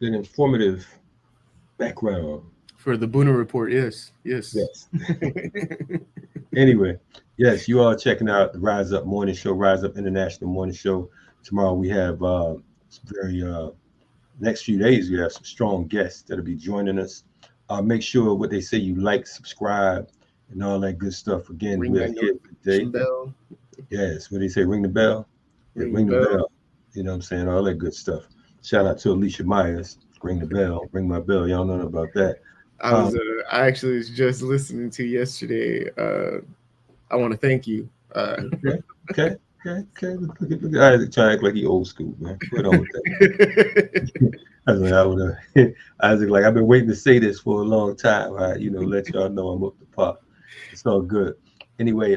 an informative background. For the Buna Report, yes. Yes. Anyway, yes, you are checking out the Rise Up Morning Show, Rise Up International Morning Show. Tomorrow we have very next few days we have some strong guests that'll be joining us. Make sure what they say you like, subscribe, and all that good stuff. Again, Ring we're that here today. notification bell. Yes, what they say, ring the bell. Yeah, Ring ring the the bell. bell. You know what I'm saying? All that good stuff. Shout out to Alicia Myers. Ring the bell. Ring my bell. Y'all know about that. I actually was just listening to yesterday. I want to thank you. Okay. Okay. Okay. Look at Isaac trying to act like he old school, man. Quit on with that. I was like, I would Isaac, like, I've been waiting to say this for a long time. Let y'all know I'm up to par. It's all good. Anyway,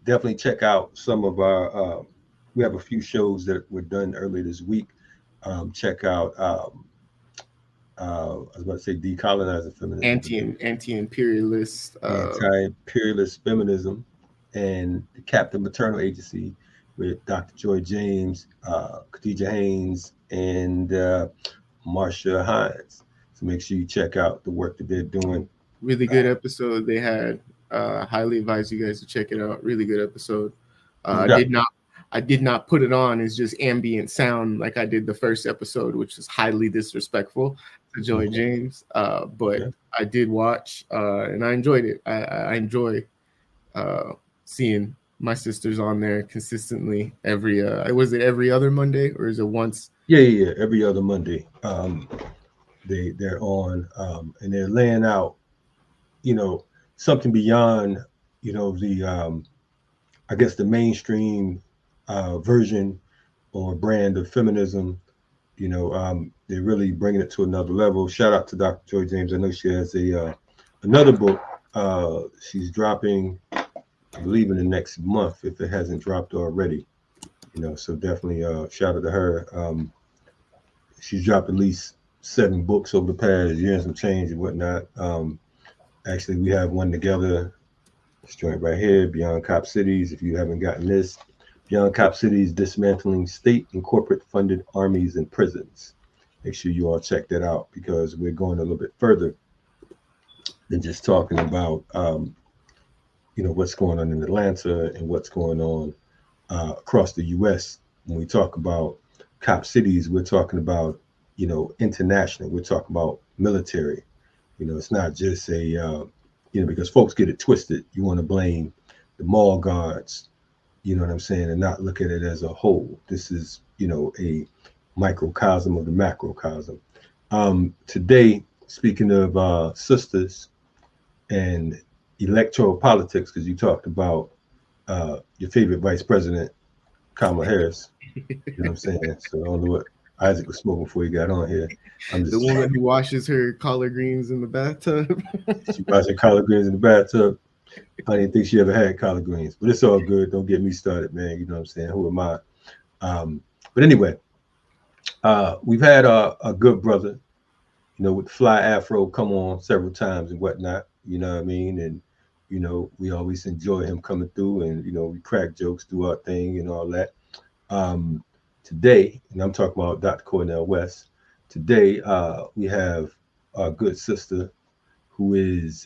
definitely check out some of our we have a few shows that were done earlier this week. Check out I was about to say decolonizing feminism, Anti-imperialist. anti-imperialist feminism, and the Captain Maternal Agency with Dr. Joy James, Khadijah Haynes, and Marsha Hines. So make sure you check out the work that they're doing. Really good episode they had. Highly advise you guys to check it out. Really good episode. I did not put it on as just ambient sound like I did the first episode, which is highly disrespectful to Joy James. But I did watch and I enjoyed it. I enjoy seeing my sisters on there consistently every was it every other Monday or is it once? Yeah. Every other Monday. They're on and they're laying out, something beyond, the I guess the mainstream version or brand of feminism. They're really bringing it to another level. Shout out to Dr. Joy James. I know she has another book she's dropping, I believe, in the next month if it hasn't dropped already. So definitely shout out to her. She's dropped at least 7 books over the past year and some change and whatnot. Actually, we have one together. This joint right here, Beyond Cop Cities. If you haven't gotten this, Beyond Cop Cities, Dismantling State and Corporate Funded Armies and Prisons. Make sure you all check that out because we're going a little bit further than just talking about, what's going on in Atlanta and what's going on across the U.S. When we talk about cop cities, we're talking about, international. We're talking about military. It's not just because folks get it twisted. You want to blame the mall guards, you know what I'm saying, and not look at it as a whole. This is, a microcosm of the macrocosm. Today, speaking of sisters and electoral politics, because you talked about your favorite vice president, Kamala Harris. You know what I'm saying? So I don't know what Isaac was smoking before he got on here. The woman who washes her collard greens in the bathtub. She washes her collard greens in the bathtub. I didn't think she ever had collard greens, but it's all good. Don't get me started, man. You know what I'm saying? Who am I? But anyway, we've had a good brother, with the fly afro come on several times and whatnot. You know what I mean? And we always enjoy him coming through, and we crack jokes, do our thing, and all that. Today, and I'm talking about Dr. Cornell West. Today, we have our good sister, who is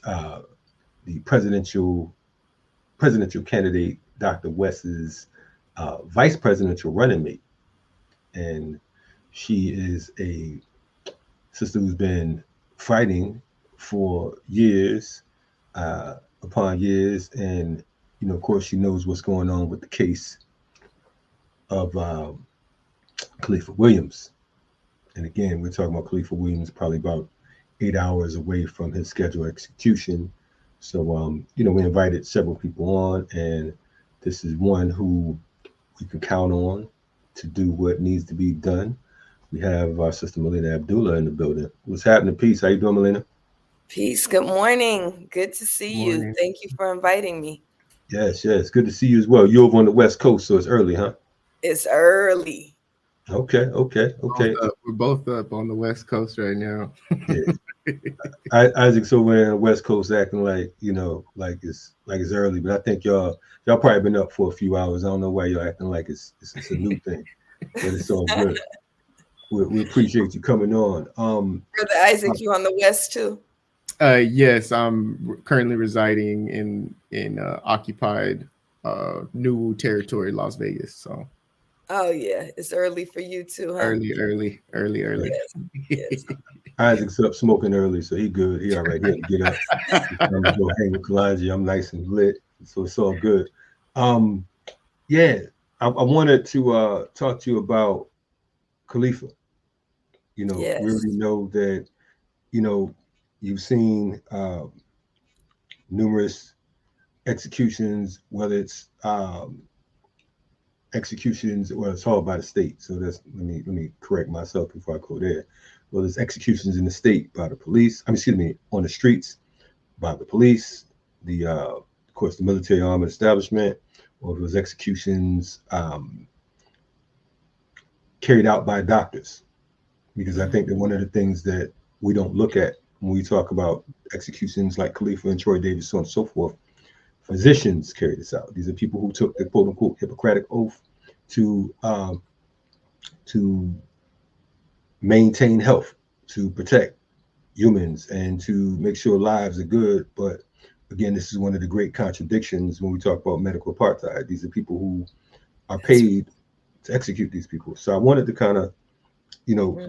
the presidential candidate, Dr. West's vice presidential running mate, and she is a sister who's been fighting for years upon years, and of course, she knows what's going on with the case of Khalifa Williams. And again, we're talking about Khalifa Williams, probably about 8 hours away from his scheduled execution. So, we invited several people on, and this is one who we can count on to do what needs to be done. We have our sister Melina Abdullah in the building. What's happening? Peace. How you doing, Melina? Peace. Good morning. Good to see you. Thank you for inviting me. Yes. Good to see you as well. You're over on the West Coast, so it's early, huh? It's early. Okay. We're both up on the West Coast right now. Yeah. Isaac's over there on the West Coast acting like, like it's early, but I think y'all probably been up for a few hours. I don't know why y'all acting like it's a new thing, but it's all good. we appreciate you coming on. Brother Isaac, you on the West too? Yes, I'm currently residing in occupied new territory, Las Vegas. So. Oh yeah, it's early for you too, huh? Early. Yes. Yes. Isaac's up smoking early, so he good. He all right. He had to get up. I'm gonna go hang with Kalonji. I'm nice and lit, so it's all good. Yeah, I wanted to talk to you about Khalifa. You know, Yes. we already know that, you know, you've seen numerous executions, whether it's executions, well, it's all by the state. So that's let me correct myself before I go there. Well, there's executions in the state by the police. Excuse me, on the streets by the police, the of course the military armed establishment, or those executions carried out by doctors. Because I think that one of the things that we don't look at when we talk about executions like Khalifa and Troy Davis, so on and so forth, physicians carry this out. These are people who took the quote unquote Hippocratic oath to maintain health, to protect humans, and to make sure lives are good. But again, this is one of the great contradictions when we talk about medical apartheid. These are people who are paid to execute these people. So I wanted to kind of, you know,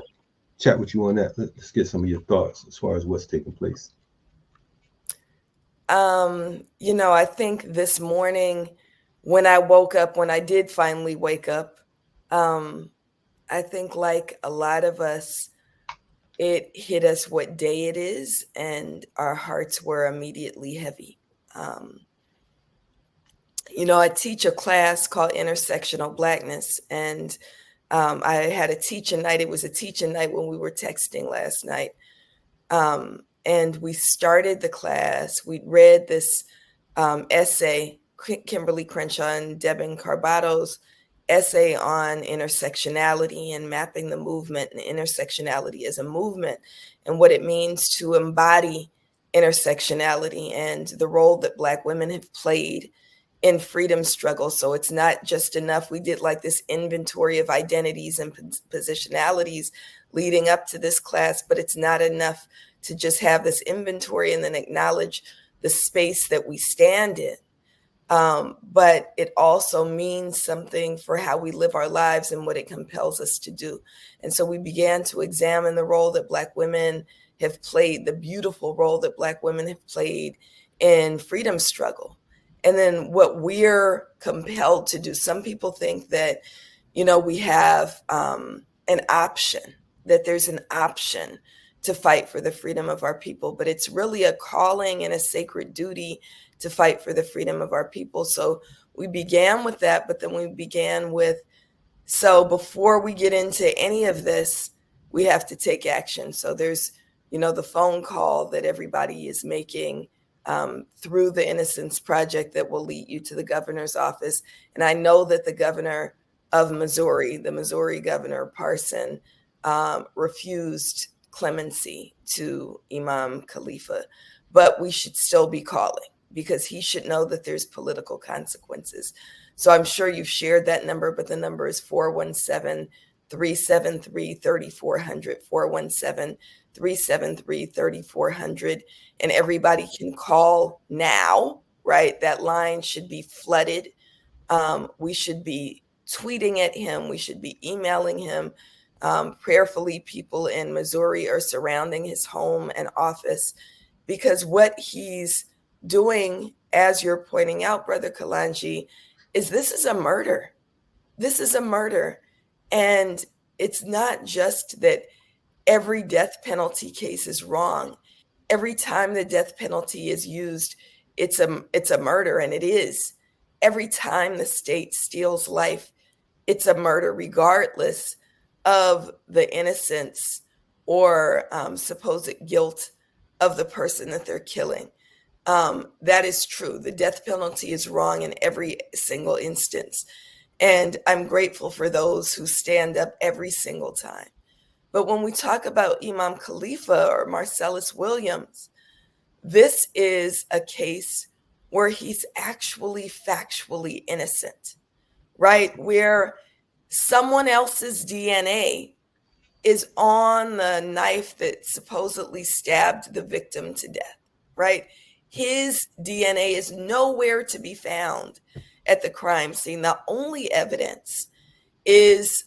chat with you on that. Let's get some of your thoughts as far as what's taking place. You know, I think this morning when I woke up, when I did finally wake up, I think like a lot of us, it hit us what day it is, and our hearts were immediately heavy. You know, I teach a class called Intersectional Blackness, and I had a teaching night. It was a teaching night when we were texting last night. And we started the class. We read this essay, Kimberly Crenshaw and Devin Carbato's essay on intersectionality and mapping the movement and intersectionality as a movement and what it means to embody intersectionality and the role that Black women have played in freedom struggle. So it's not just enough. We did like this inventory of identities and positionalities leading up to this class, but it's not enough to just have this inventory and then acknowledge the space that we stand in. But it also means something for how we live our lives and what it compels us to do. And so we began to examine the role that Black women have played, the beautiful role that Black women have played in freedom struggle. And then what we're compelled to do. Some people think that, you know, we have an option, that there's an option to fight for the freedom of our people, but it's really a calling and a sacred duty to fight for the freedom of our people. So we began with that, but then we began with, so before we get into any of this, we have to take action. So there's, you know, the phone call that everybody is making through the Innocence Project that will lead you to the governor's office. And I know that the governor of Missouri, the Missouri Governor Parson, refused clemency to Imam Khalifa, but we should still be calling because he should know that there's political consequences. So I'm sure you've shared that number, but the number is 417-373-3400, 417-373-3400. And everybody can call now, right? That line should be flooded. We should be tweeting at him. We should be emailing him. Prayerfully, people in Missouri are surrounding his home and office because what he's doing, as you're pointing out, Brother Kalonji, is this is a murder. This is a murder. And it's not just that every death penalty case is wrong. Every time the death penalty is used, it's a murder, and it is. Every time the state steals life, it's a murder, regardless of the innocence or supposed guilt of the person that they're killing. That is true. The death penalty is wrong in every single instance. And I'm grateful for those who stand up every single time. But when we talk about Imam Khalifa or Marcellus Williams, this is a case where he's actually factually innocent, right? Where someone else's DNA is on the knife that supposedly stabbed the victim to death, right? His DNA is nowhere to be found at the crime scene. The only evidence is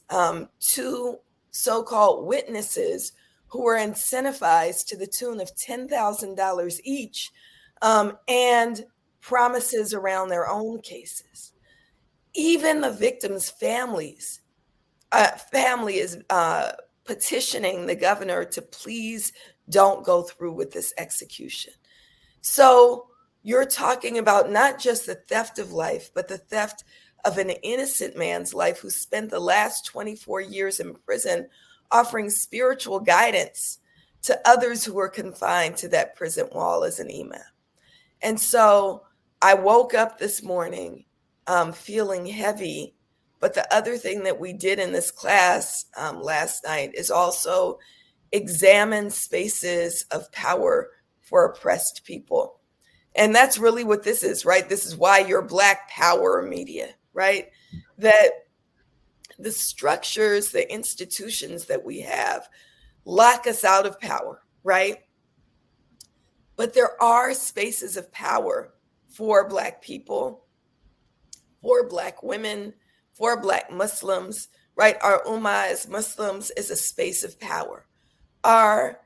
two so-called witnesses who were incentivized to the tune of $10,000 each, and promises around their own cases. Even the victims' family is petitioning the governor to please don't go through with this execution. So you're talking about not just the theft of life, but the theft of an innocent man's life who spent the last 24 years in prison offering spiritual guidance to others who were confined to that prison wall as an imam. And so I woke up this morning feeling heavy. But the other thing that we did in this class last night is also examine spaces of power for oppressed people. And that's really what this is, right? This is why you're Black Power media, right? That the structures, the institutions that we have lock us out of power, right? But there are spaces of power for Black people, for Black women, for Black Muslims, right? Our Ummah as Muslims is a space of power. Our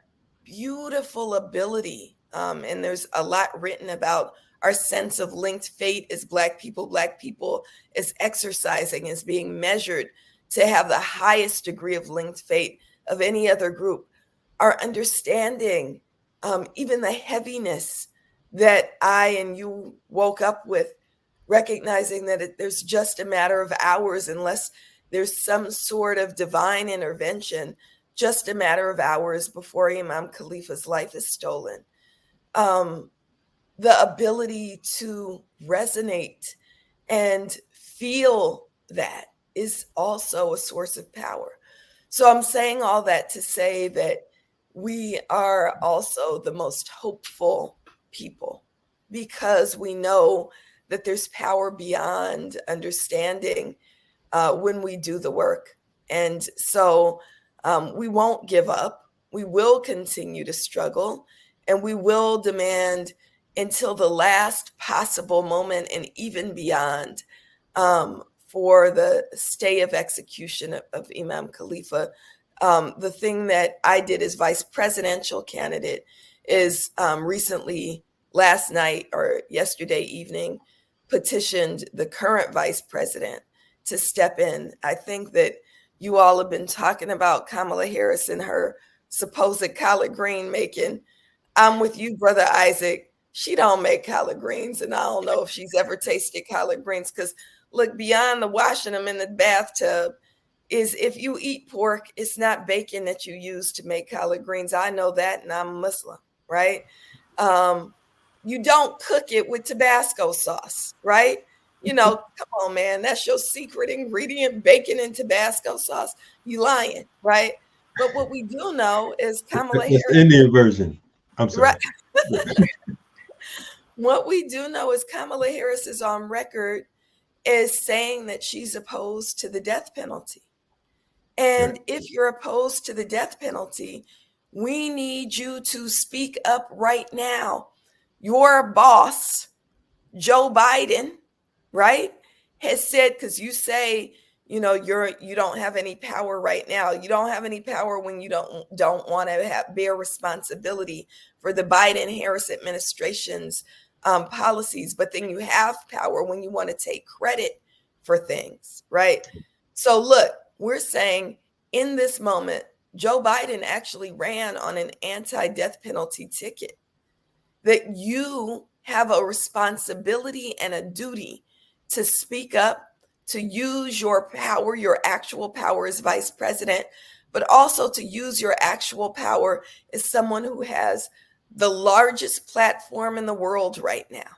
beautiful ability, and there's a lot written about our sense of linked fate as Black people is exercising, is being measured to have the highest degree of linked fate of any other group. Our understanding, even the heaviness that I and you woke up with, recognizing that there's just a matter of hours, unless there's some sort of divine intervention, just a matter of hours before Imam Khalifa's life is stolen. The ability to resonate and feel that is also a source of power. So I'm saying all that to say that we are also the most hopeful people, because we know that there's power beyond understanding when we do the work. And so we won't give up. We will continue to struggle, and we will demand until the last possible moment and even beyond for the stay of execution of Imam Khalifa. The thing that I did as vice presidential candidate is recently, last night or yesterday evening, petitioned the current vice president to step in. I think that you all have been talking about Kamala Harris and her supposed collard green making. I'm with you, Brother Isaac. She don't make collard greens, and I don't know if she's ever tasted collard greens, because look, beyond the washing them in the bathtub is, if you eat pork, it's not bacon that you use to make collard greens. I know that, and I'm Muslim, right? You don't cook it with Tabasco sauce, right? You know, come on, man. That's your secret ingredient, bacon and Tabasco sauce. You lying, right? But what we do know is Kamala Harris. It's the Indian version. I'm sorry. Right. What we do know is Kamala Harris is on record as saying that she's opposed to the death penalty. And if you're opposed to the death penalty, we need you to speak up right now. Your boss, Joe Biden, right, has said, because you say, you know, you don't have any power right now. You don't have any power when you don't want to bear responsibility for the Biden-Harris administration's policies, but then you have power when you want to take credit for things, right? So look, we're saying in this moment, Joe Biden actually ran on an anti-death penalty ticket, that you have a responsibility and a duty to speak up, to use your power, your actual power as vice president, but also to use your actual power as someone who has the largest platform in the world right now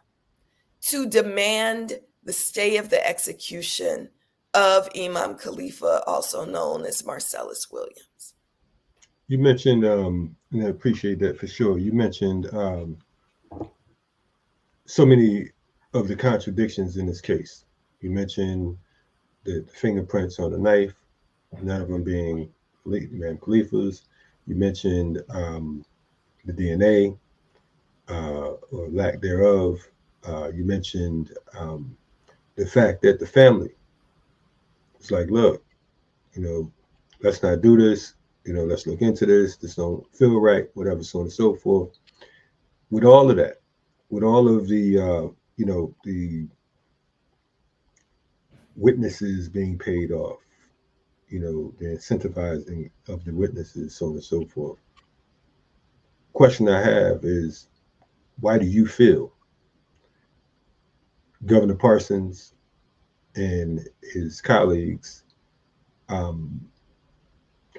to demand the stay of the execution of Imam Khalifa, also known as Marcellus Williams. You mentioned, and I appreciate that for sure. You mentioned so many of the contradictions in this case. You mentioned the fingerprints on the knife, none of them being Imam Khalifa's. You mentioned the DNA or lack thereof. You mentioned the fact that the family was like, look, let's not do this. Let's look into this. This don't feel right, whatever, so on and so forth. With all of that, with all of the, the witnesses being paid off, the incentivizing of the witnesses, so on and so forth. Question I have is, why do you feel Governor Parsons and his colleagues are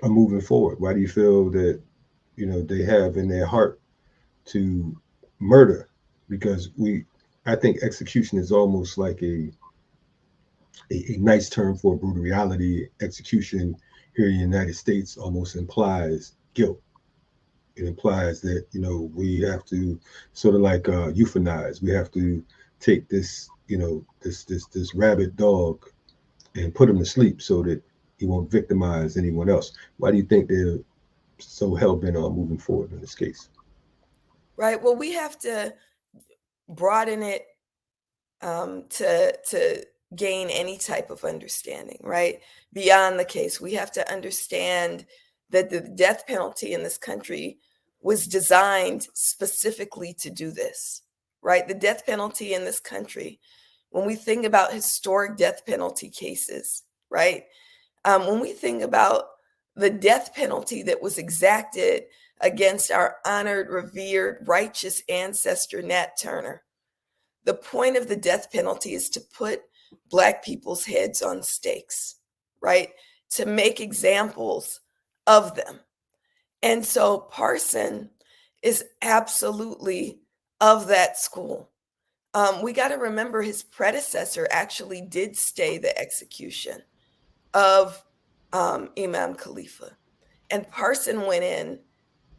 moving forward? Why do you feel that they have in their heart to murder? Because I think execution is almost like a nice term for brutal reality. Execution here in the United States almost implies guilt. It implies that we have to sort of like euthanize. We have to take this this rabid dog and put him to sleep so that he won't victimize anyone else. Why do you think they're so hell-bent on moving forward in this case? Right. Well, we have to broaden it to gain any type of understanding, right? Beyond the case, we have to understand that the death penalty in this country was designed specifically to do this, right? The death penalty in this country, when we think about historic death penalty cases, right? When we think about the death penalty that was exacted against our honored, revered, righteous ancestor, Nat Turner, the point of the death penalty is to put Black people's heads on stakes, right? To make examples of them. And so Parson is absolutely of that school. We got to remember his predecessor actually did stay the execution of Imam Khalifa. And Parson went in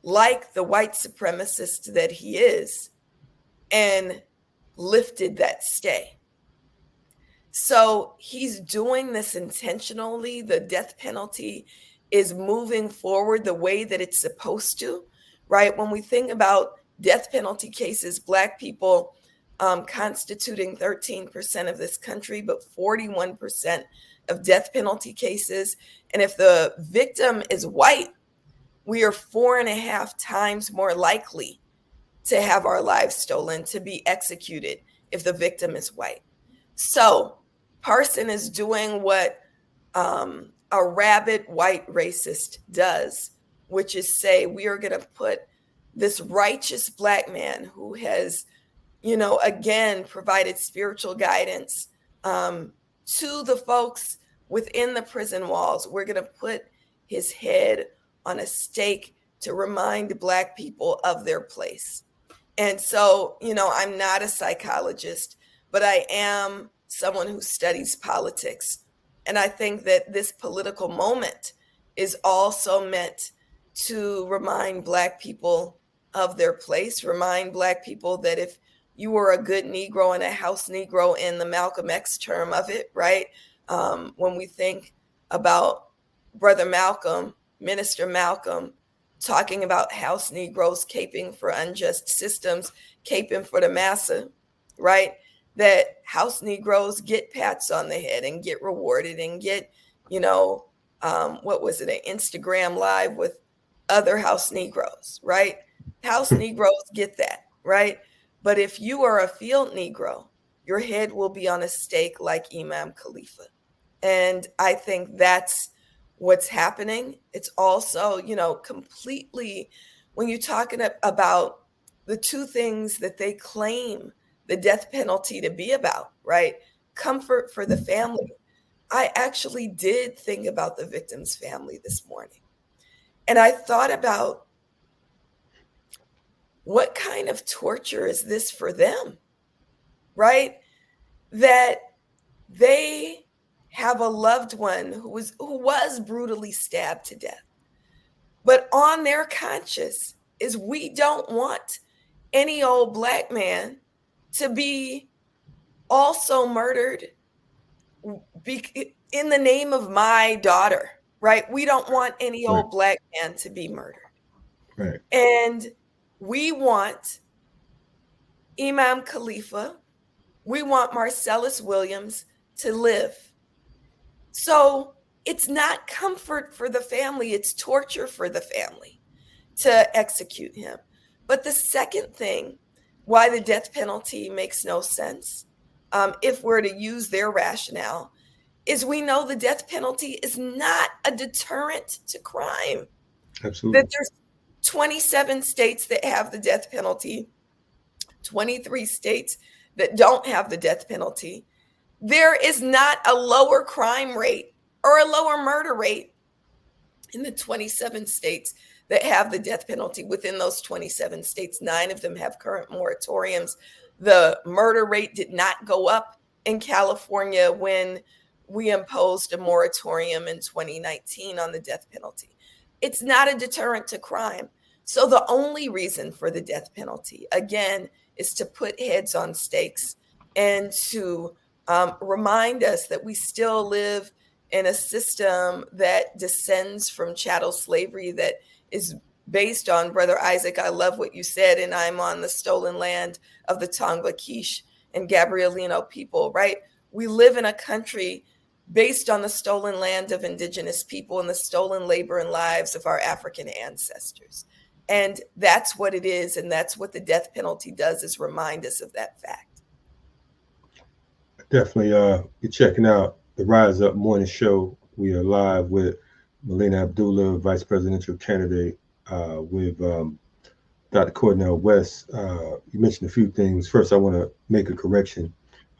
like the white supremacist that he is and lifted that stay. So he's doing this intentionally. The death penalty is moving forward the way that it's supposed to, right? When we think about death penalty cases, Black people constituting 13% of this country, but 41% of death penalty cases. And if the victim is white, we are 4.5 times more likely to have our lives stolen, to be executed if the victim is white. So Parson is doing what a rabid white racist does, which is say, we are going to put this righteous Black man who has, again, provided spiritual guidance to the folks within the prison walls. We're going to put his head on a stake to remind Black people of their place. And so, I'm not a psychologist, but I am someone who studies politics. And I think that this political moment is also meant to remind Black people of their place, remind Black people that if you were a good Negro and a house Negro in the Malcolm X term of it, right? When we think about Brother Malcolm, Minister Malcolm, talking about house Negroes caping for unjust systems, caping for the massa, right? That house Negroes get pats on the head and get rewarded and get, what was it, an Instagram live with other house Negroes, right? House Negroes get that, right? But if you are a field Negro, your head will be on a stake like Imam Khalifa. And I think that's what's happening. It's also, completely, when you're talking about the two things that they claim the death penalty to be about, right? Comfort for the family. I actually did think about the victim's family this morning. And I thought about, what kind of torture is this for them, right? That they have a loved one who was brutally stabbed to death. But on their conscience is, we don't want any old Black man to be also murdered in the name of my daughter, right? We don't want any Right. old black man to be murdered. Right. And we want Imam Khalifa, we want Marcellus Williams to live. So it's not comfort for the family, it's torture for the family to execute him. But the second thing, why the death penalty makes no sense, if we're to use their rationale, is we know the death penalty is not a deterrent to crime. Absolutely. That there's 27 states that have the death penalty, 23 states that don't have the death penalty. There is not a lower crime rate or a lower murder rate in the 27 states that have the death penalty. Within those 27 states, 9 of them have current moratoriums. The murder rate did not go up in California when we imposed a moratorium in 2019 on the death penalty. It's not a deterrent to crime. So the only reason for the death penalty, again, is to put heads on stakes and to remind us that we still live in a system that descends from chattel slavery, that is based on, Brother Isaac, I love what you said, and I'm on the stolen land of the Tongva Quiche and Gabrielino people, right? We live in a country based on the stolen land of indigenous people and the stolen labor and lives of our African ancestors. And that's what it is, and that's what the death penalty does, is remind us of that fact. Definitely, you're checking out the Rise Up Morning Show. We are live with Melina Abdullah, Vice Presidential candidate, with Dr. Cornell West. You mentioned a few things. First, I want to make a correction.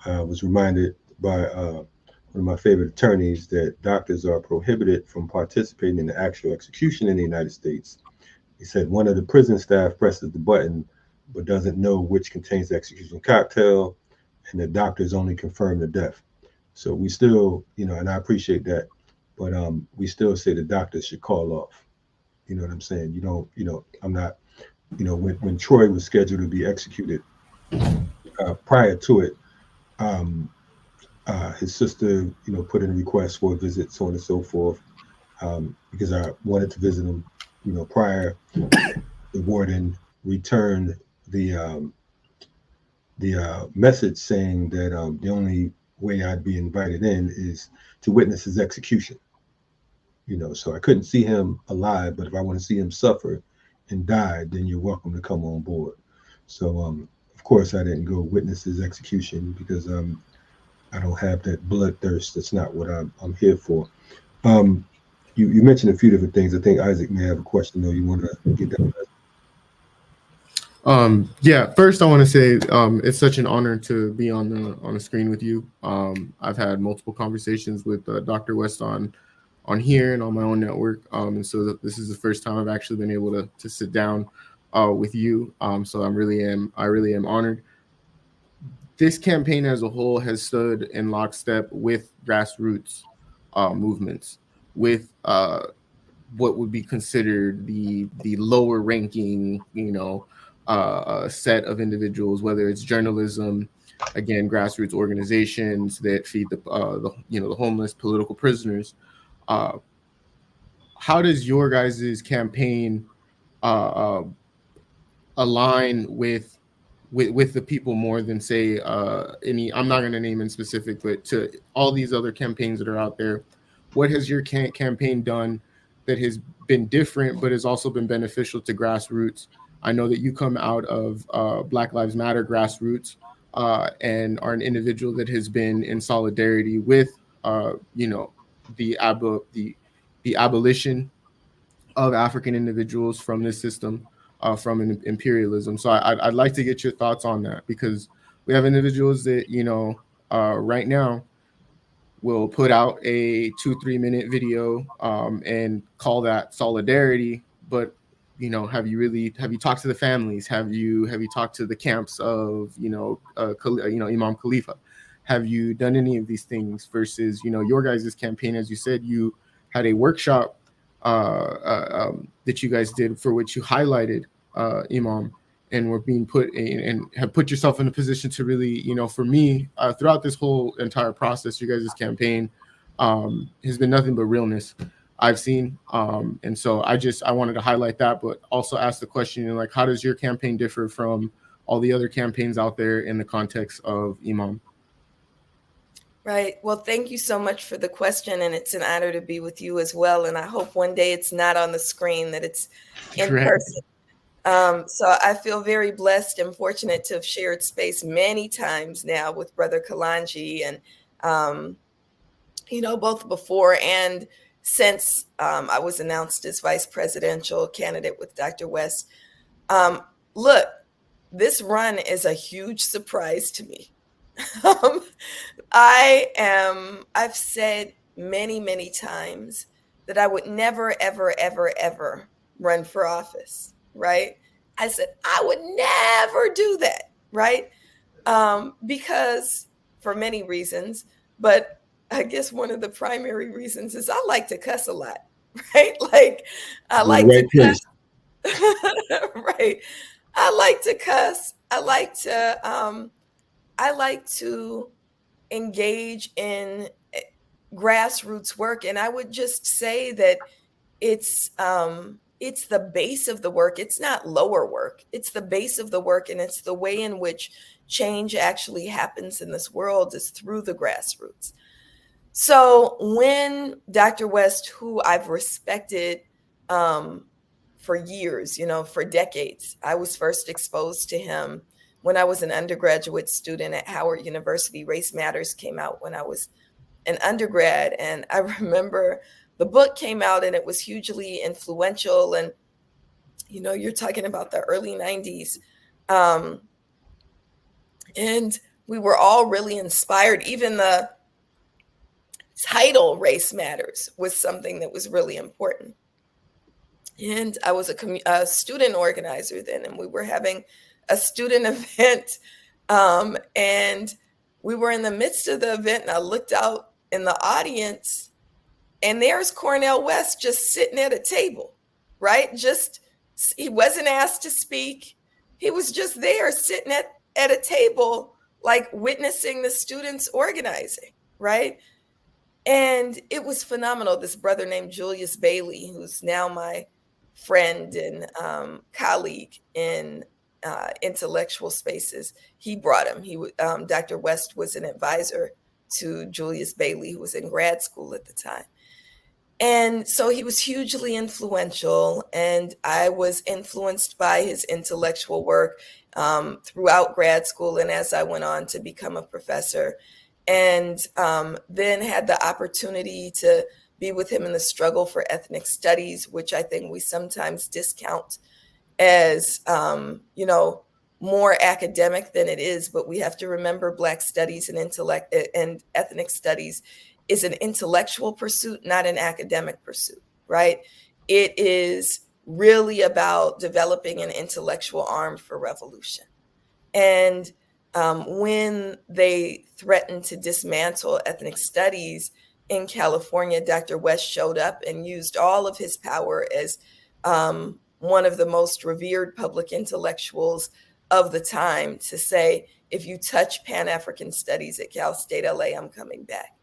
I was reminded by one of my favorite attorneys that doctors are prohibited from participating in the actual execution in the United States. He said one of the prison staff presses the button but doesn't know which contains the execution cocktail, and the doctors only confirm the death. So we still, and I appreciate that, but we still say the doctors should call off. You know what I'm saying? You don't, I'm not, when Troy was scheduled to be executed, prior to it, his sister, put in a request for a visit, so on and so forth, because I wanted to visit him, prior. The warden returned the message saying that the only way I'd be invited in is to witness his execution. So I couldn't see him alive, but if I want to see him suffer and die, then you're welcome to come on board. So of course I didn't go witness his execution because I don't have that bloodthirst. That's not what I'm here for. You mentioned a few different things. I think Isaac may have a question though. You want to get that? Yeah, first I want to say it's such an honor to be on the screen with you. I've had multiple conversations with Dr. West on here and on my own network, and so this is the first time I've actually been able to sit down with you. So I really am honored. This campaign as a whole has stood in lockstep with grassroots movements, with what would be considered the lower ranking, set of individuals, whether it's journalism, again, grassroots organizations that feed the homeless, political prisoners. How does your guys' campaign align with the people more than say any? I'm not going to name in specific, but to all these other campaigns that are out there, what has your campaign done that has been different, but has also been beneficial to grassroots? I know that you come out of Black Lives Matter grassroots and are an individual that has been in solidarity with, the abolition of African individuals from this system, from an imperialism. So I'd like to get your thoughts on that, because we have individuals that, right now will put out a 2-3 minute video and call that solidarity, but have you talked to the families? Have you talked to the camps of, Imam Khalifa? Have you done any of these things versus, your guys' campaign? As you said, you had a workshop that you guys did for which you highlighted Imam, and were being put in and have put yourself in a position to really, for me, throughout this whole entire process, your guys' campaign has been nothing but realness. I've seen. And so I wanted to highlight that, but also ask the question, like, how does your campaign differ from all the other campaigns out there in the context of Imam? Right. Well, thank you so much for the question. And it's an honor to be with you as well. And I hope one day it's not on the screen, that it's in person. So I feel very blessed and fortunate to have shared space many times now with Brother Kalanji, and, both before and since I was announced as vice presidential candidate with Dr. West. Look, this run is a huge surprise to me. I've said many, many times that I would never, ever, ever, ever run for office, right? I said, I would never do that, right? Because for many reasons, but I guess one of the primary reasons is I like to cuss a lot, right? Like, I like to cuss. Right. I like to cuss. I like to engage in grassroots work. And I would just say that it's the base of the work. It's not lower work. It's the base of the work. And it's the way in which change actually happens in this world is through the grassroots. So when Dr. West, who I've respected for years, for decades, I was first exposed to him when I was an undergraduate student at Howard University. Race Matters came out when I was an undergrad. And I remember the book came out and it was hugely influential. And, you're talking about the early 90s. And we were all really inspired. Even the title, Race Matters, was something that was really important. And I was a student organizer then, and we were having a student event, and we were in the midst of the event, and I looked out in the audience, and there's Cornel West just sitting at a table, right? He wasn't asked to speak. He was just there sitting at a table, like witnessing the students organizing, right? And it was phenomenal. This brother named Julius Bailey, who's now my friend and colleague in intellectual spaces, he brought him. Dr. West was an advisor to Julius Bailey, who was in grad school at the time. And so he was hugely influential, and I was influenced by his intellectual work throughout grad school and as I went on to become a professor. And then had the opportunity to be with him in the struggle for ethnic studies, which I think we sometimes discount as, more academic than it is. But we have to remember Black studies and ethnic studies is an intellectual pursuit, not an academic pursuit, right? It is really about developing an intellectual arm for revolution. And when they threatened to dismantle ethnic studies in California, Dr. West showed up and used all of his power as one of the most revered public intellectuals of the time to say, if you touch Pan-African studies at Cal State LA, I'm coming back.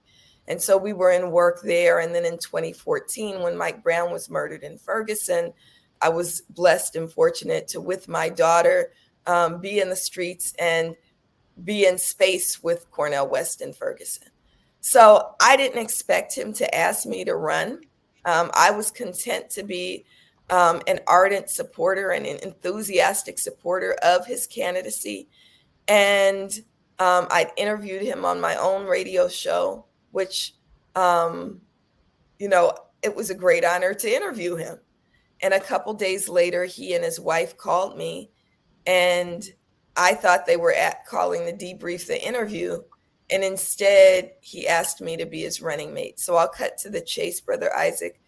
And so we were in work there. And then in 2014, when Mike Brown was murdered in Ferguson, I was blessed and fortunate to, with my daughter, be in the streets and be in space with Cornel West in Ferguson. So I didn't expect him to ask me to run. I was content to be an ardent supporter and an enthusiastic supporter of his candidacy. And I'd interviewed him on my own radio show, which, it was a great honor to interview him. And a couple days later, he and his wife called me, and I thought they were calling to debrief the interview. And instead, he asked me to be his running mate. So I'll cut to the chase, Brother Isaac.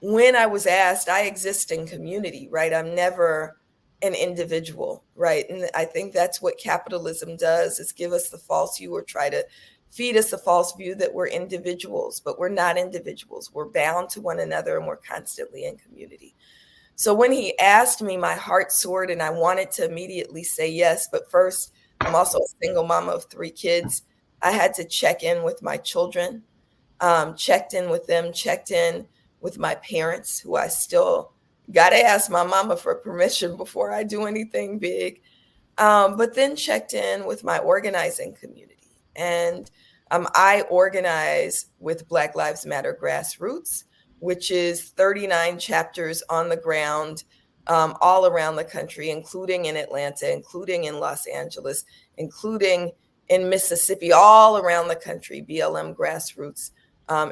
When I was asked, I exist in community, right? I'm never an individual, right? And I think that's what capitalism does, is give us the false view or try to feed us a false view that we're individuals, but we're not individuals. We're bound to one another, and we're constantly in community. So when he asked me, my heart soared, and I wanted to immediately say yes. But first, I'm also a single mama of 3 kids. I had to check in with my children. checked in with them, checked in with my parents, who I still got to ask my mama for permission before I do anything big. But then checked in with my organizing community. And I organize with Black Lives Matter Grassroots, which is 39 chapters on the ground all around the country, including in Atlanta, including in Los Angeles, including in Mississippi, all around the country. BLM Grassroots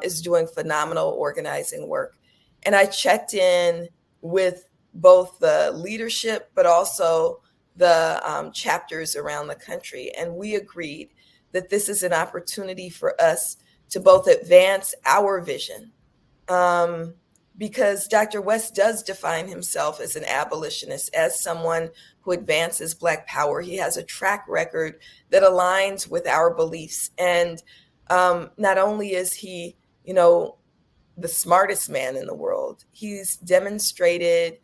is doing phenomenal organizing work. And I checked in with both the leadership, but also the chapters around the country. And we agreed that this is an opportunity for us to both advance our vision, because Dr. West does define himself as an abolitionist, as someone who advances Black power. He has a track record that aligns with our beliefs. And not only is he, the smartest man in the world, he's demonstrated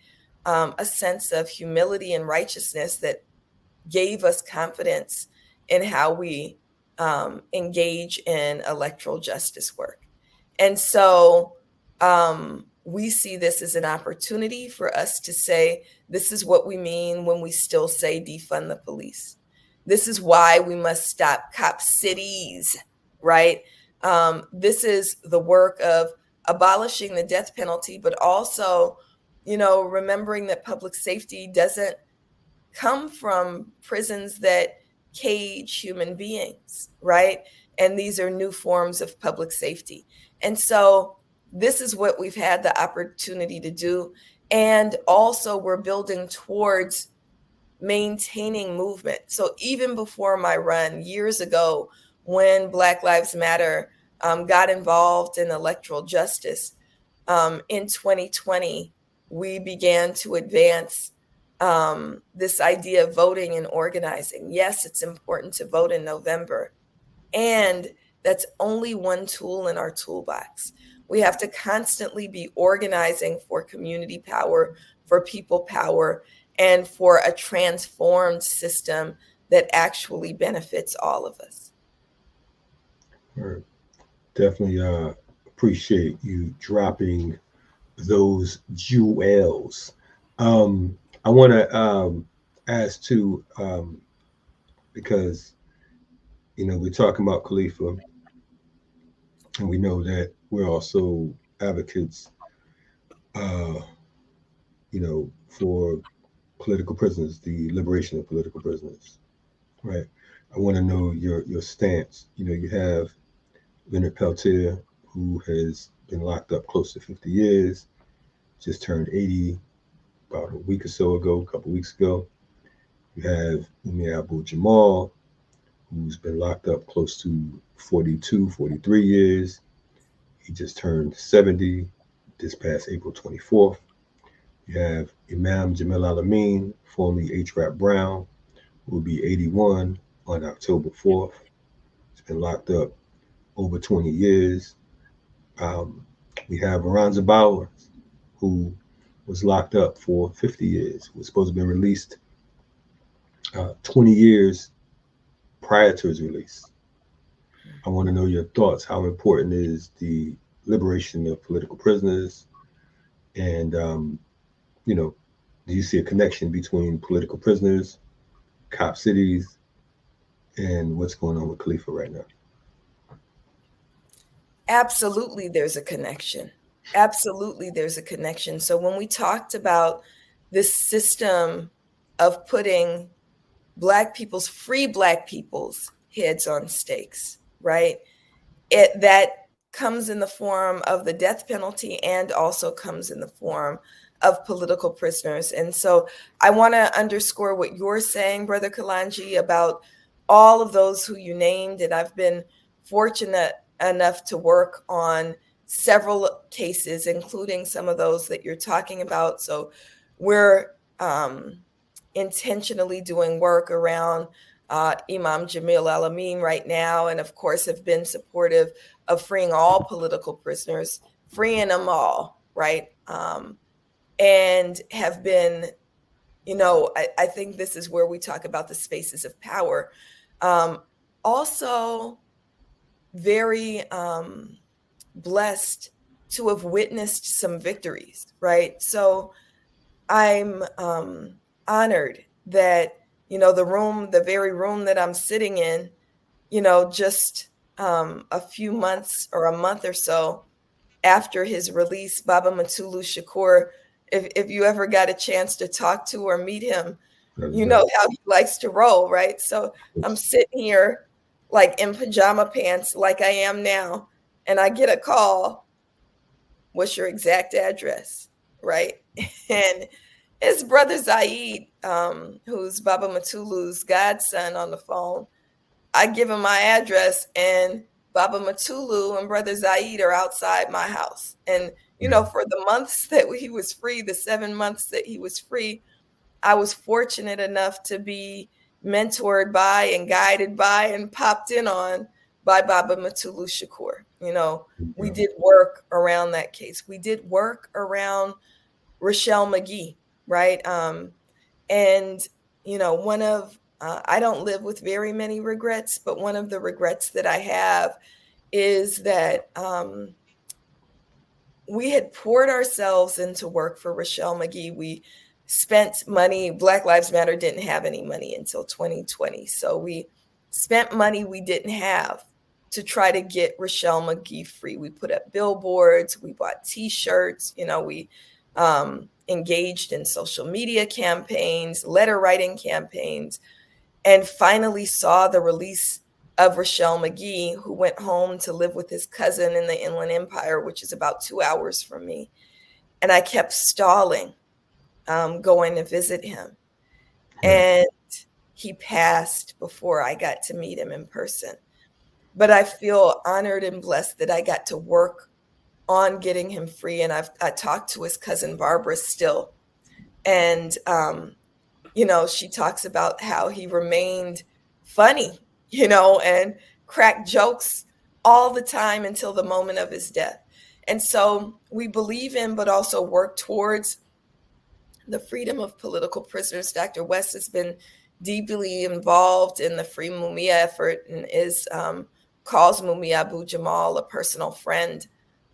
a sense of humility and righteousness that gave us confidence in how we engage in electoral justice work. And so we see this as an opportunity for us to say, this is what we mean when we still say defund the police. This is why we must stop cop cities, right? This is the work of abolishing the death penalty, but also, remembering that public safety doesn't come from prisons that cage human beings, right? And these are new forms of public safety. And so this is what we've had the opportunity to do. And also we're building towards maintaining movement. So even before my run years ago, when Black Lives Matter got involved in electoral justice, in 2020, we began to advance this idea of voting and organizing. Yes, it's important to vote in November. And that's only one tool in our toolbox. We have to constantly be organizing for community power, for people power, and for a transformed system that actually benefits all of us. All right. Definitely appreciate you dropping those jewels. I want to ask too, because we're talking about Khalifah, and we know that we're also advocates, for political prisoners, the liberation of political prisoners, right? I want to know your stance. You have Leonard Peltier, who has been locked up close to 50 years, just turned 80 about a week or so ago, a couple weeks ago. You have Umar Abu-Jamal, who's been locked up close to 42, 43 years. He just turned 70 this past April 24th. You have Imam Jamil Al-Amin, formerly H. Rap Brown, who will be 81 on October 4th. He's been locked up over 20 years. We have Aranza Bowers, who was locked up for 50 years, was supposed to be released 20 years prior to his release. I want to know your thoughts. How important is the liberation of political prisoners? And, do you see a connection between political prisoners, cop cities, and what's going on with Khalifah right now? Absolutely, there's a connection. Absolutely, there's a connection. So when we talked about this system of putting free Black people's heads on stakes, right? That comes in the form of the death penalty and also comes in the form of political prisoners. And so I want to underscore what you're saying, Brother Kalanji, about all of those who you named. And I've been fortunate enough to work on several cases, including some of those that you're talking about. So we're intentionally doing work around Imam Jamil Al-Amin right now, and of course have been supportive of freeing all political prisoners, freeing them all, right? And have been, I think this is where we talk about the spaces of power. Also very blessed to have witnessed some victories, right? So I'm honored that, the very room that I'm sitting in, just a few months or a month or so after his release, Baba Matulu Shakur, if you ever got a chance to talk to or meet him, you know how he likes to roll, right? So I'm sitting here like in pajama pants, like I am now, and I get a call. What's your exact address, right? And his brother Zaid, who's Baba Matulu's godson, on the phone. I give him my address, and Baba Matulu and brother Zaid are outside my house. And, for the months that he was free, the 7 months that he was free, I was fortunate enough to be mentored by and guided by and popped in on by Baba Matulu Shakur. We did work around that case. We did work around Rochelle McGee, right? And, one of, I don't live with very many regrets, but one of the regrets that I have is that we had poured ourselves into work for Rochelle McGee. We spent money. Black Lives Matter didn't have any money until 2020. So we spent money we didn't have to try to get Rochelle McGee free. We put up billboards, we bought T-shirts, we engaged in social media campaigns, letter writing campaigns, and finally saw the release of Rochelle McGee, who went home to live with his cousin in the Inland Empire, which is about 2 hours from me. And I kept stalling, going to visit him. And he passed before I got to meet him in person. But I feel honored and blessed that I got to work on getting him free. And I talked to his cousin Barbara still. And, she talks about how he remained funny, and cracked jokes all the time until the moment of his death. And so we believe in, but also work towards the freedom of political prisoners. Dr. West has been deeply involved in the Free Mumia effort and calls Mumia Abu Jamal a personal friend.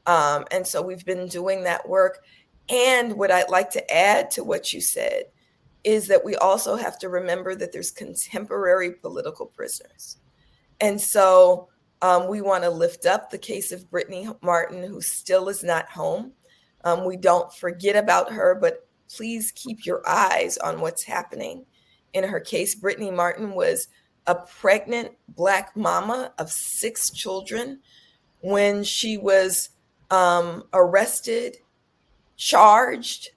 And so we've been doing that work. And what I'd like to add to what you said is that we also have to remember that there's contemporary political prisoners. And so we want to lift up the case of Brittany Martin, who still is not home. We don't forget about her, but please keep your eyes on what's happening in her case. Brittany Martin was a pregnant Black mama of 6 children when she was arrested, charged,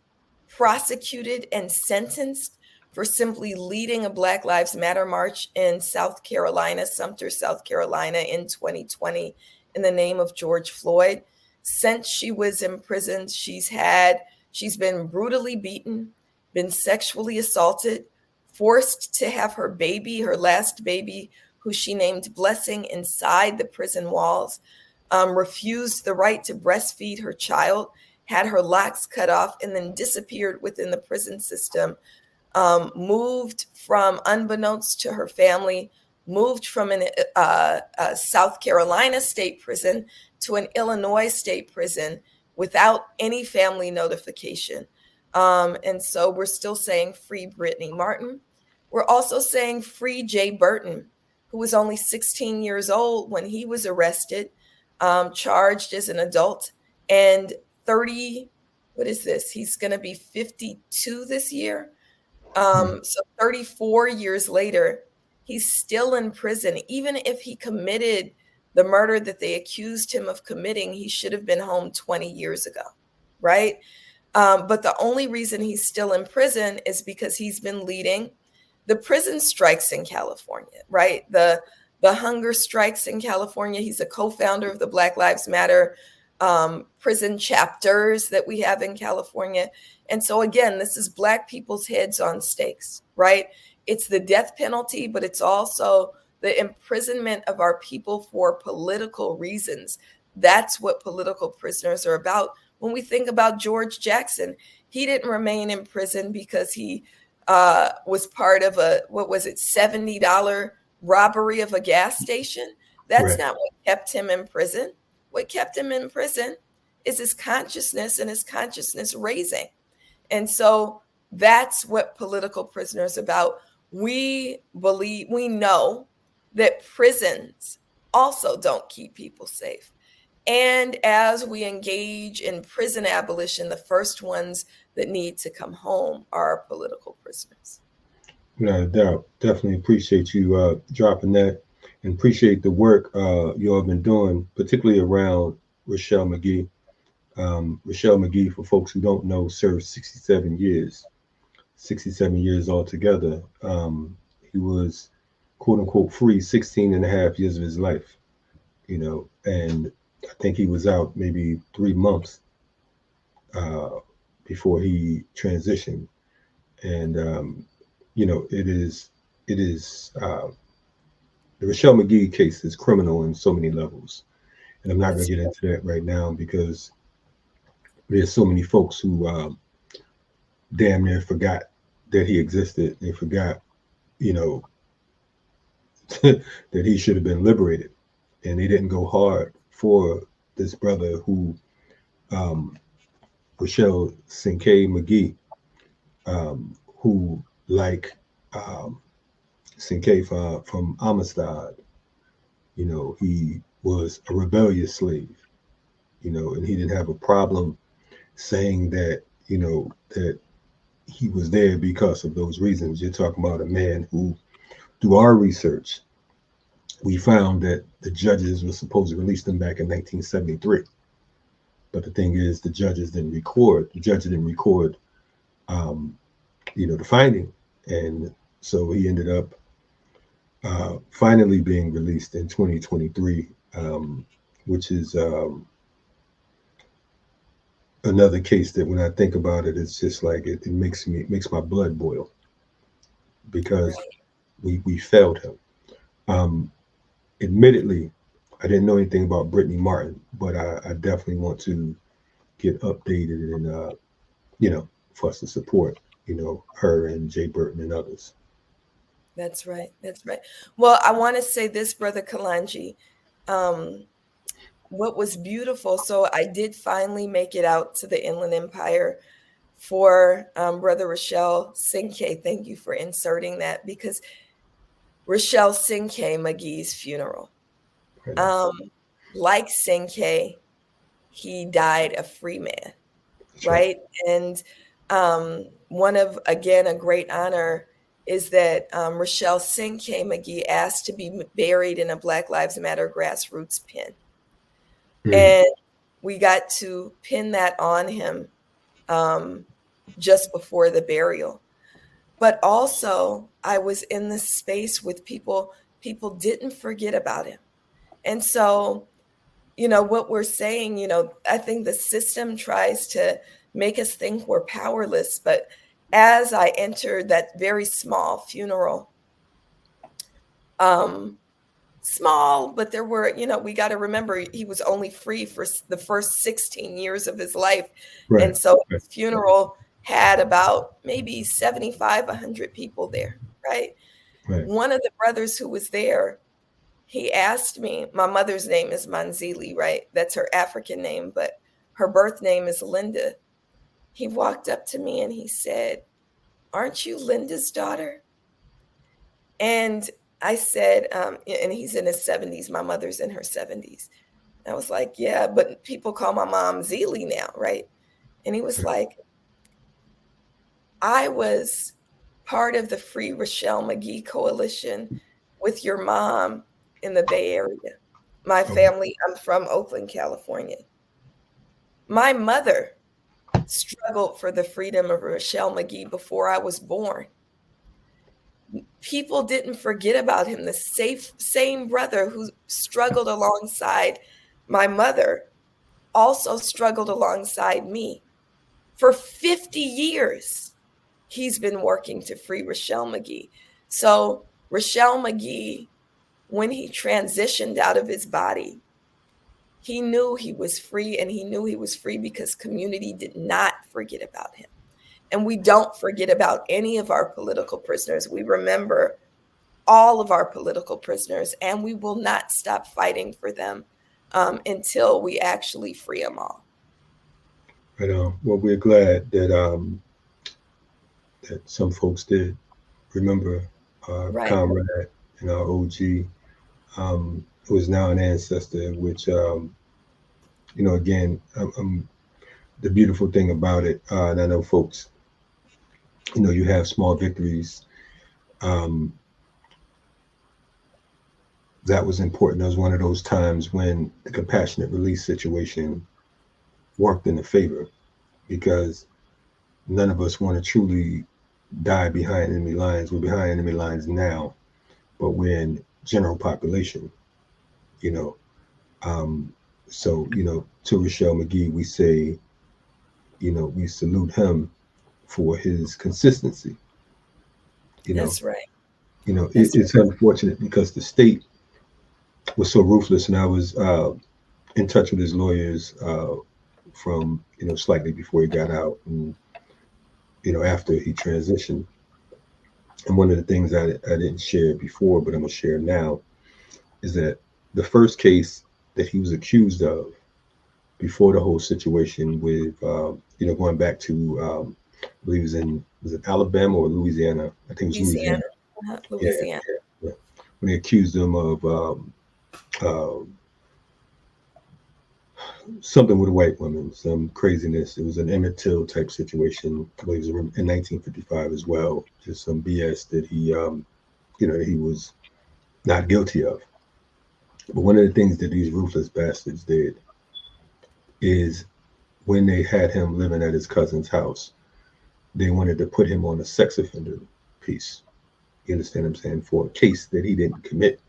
prosecuted, and sentenced for simply leading a Black Lives Matter march in South Carolina, Sumter, South Carolina, in 2020 in the name of George Floyd. Since she was imprisoned, she's been brutally beaten, been sexually assaulted, forced to have her baby, her last baby, who she named Blessing, inside the prison walls, refused the right to breastfeed her child, had her locks cut off, and then disappeared within the prison system, moved from, unbeknownst to her family, moved from a South Carolina state prison to an Illinois state prison without any family notification. And so we're still saying free Brittany Martin. We're also saying free Jay Burton, who was only 16 years old when he was arrested, charged as an adult, and 30, what is this? He's going to be 52 this year. So 34 years later, he's still in prison. Even if he committed the murder that they accused him of committing, he should have been home 20 years ago, right? But the only reason he's still in prison is because he's been leading the prison strikes in California, right? The hunger strikes in California. He's a co-founder of the Black Lives Matter prison chapters that we have in California. And so again, this is Black people's heads on stakes, right? It's the death penalty, but it's also the imprisonment of our people for political reasons. That's what political prisoners are about. When we think about George Jackson, he didn't remain in prison because he was part of a, $70 robbery of a gas station. That's not what kept him in prison, what kept him in prison is his consciousness and his consciousness raising. And so that's what political prisoners about. We know that prisons also don't keep people safe. And as we engage in prison abolition, the first ones that need to come home are our political prisoners. Without a doubt. Definitely appreciate you dropping that, and appreciate the work you all have been doing, particularly around Rochelle McGee. Rochelle McGee, for folks who don't know, served 67 years altogether. He was, quote unquote, free 16 and a half years of his life, and I think he was out maybe 3 months before he transitioned. And, it is the Rochelle McGee case is criminal in so many levels. And I'm not going to get into that right now because there's so many folks who damn near forgot that he existed. They forgot, that he should have been liberated. And they didn't go hard for this brother who, Rochelle Sinkay McGee, who, like Sinkay from Amistad, he was a rebellious slave, and he didn't have a problem saying that, that he was there because of those reasons. You're talking about a man who, through our research, we found that the judges were supposed to release them back in 1973. But the thing is, the judge didn't record, the finding. And so he ended up finally being released in 2023, which is another case that when I think about it, it's just like it makes my blood boil, because we failed him. Admittedly, I didn't know anything about Brittany Martin, but I definitely want to get updated and for us to support her and Jay Burton and others. That's right. Well, I want to say this, Brother Kalanji. What was beautiful, so I did finally make it out to the Inland Empire for Brother Rochelle Sinkay. Thank you for inserting that, because Rochelle Sinkay McGee's funeral. Like Sinkay, he died a free man, right? And one of, again, a great honor is that Rochelle Sinkay McGee asked to be buried in a Black Lives Matter Grassroots pin. And we got to pin that on him just before the burial. But also, I was in this space with people didn't forget about him. And so, what we're saying, I think the system tries to make us think we're powerless. But as I entered that very small funeral, small, but there were, we got to remember he was only free for the first 16 years of his life. Right. And so his funeral had about maybe 75, 100 people there, right? One of the brothers who was there, he asked me, my mother's name is Manzili, right? That's her African name, but her birth name is Linda. He walked up to me and he said, "Aren't you Linda's daughter?" And I said, and he's in his 70s. My mother's in her 70s. I was like, yeah, but people call my mom Zeely now, right? And he was like, I was part of the Free Rochelle McGee Coalition with your mom in the Bay Area. My family, I'm from Oakland, California. My mother struggled for the freedom of Rochelle McGee before I was born. People didn't forget about him. The same brother who struggled alongside my mother also struggled alongside me. For 50 years, he's been working to free Rochelle McGee. So Rochelle McGee, when he transitioned out of his body, he knew he was free, and he knew he was free because community did not forget about him. And we don't forget about any of our political prisoners. We remember all of our political prisoners, and we will not stop fighting for them until we actually free them all. Right on. Well, we're glad that that some folks did remember our comrade and our OG, who is now an ancestor, which, again, the beautiful thing about it, and I know folks, you have small victories. That was important. That was one of those times when the compassionate release situation worked in the favor, because none of us want to truly die behind enemy lines. We're behind enemy lines now, but we're in general population, So, to Rochelle McGee, we say, we salute him for his consistency. That's right. It's unfortunate because the state was so ruthless, and I was in touch with his lawyers from, slightly before he got out and, after he transitioned. And one of the things I didn't share before, but I'm going to share now, is that the first case that he was accused of before the whole situation with, going back to, I believe was it Alabama or Louisiana? I think it was Louisiana. Louisiana. Yeah. When they accused him of something with a white woman, some craziness. It was an Emmett Till type situation. I believe it was in 1955 as well. Just some BS that he, that he was not guilty of. But one of the things that these ruthless bastards did is, when they had him living at his cousin's house, they wanted to put him on a sex offender piece. You understand what I'm saying? For a case that he didn't commit.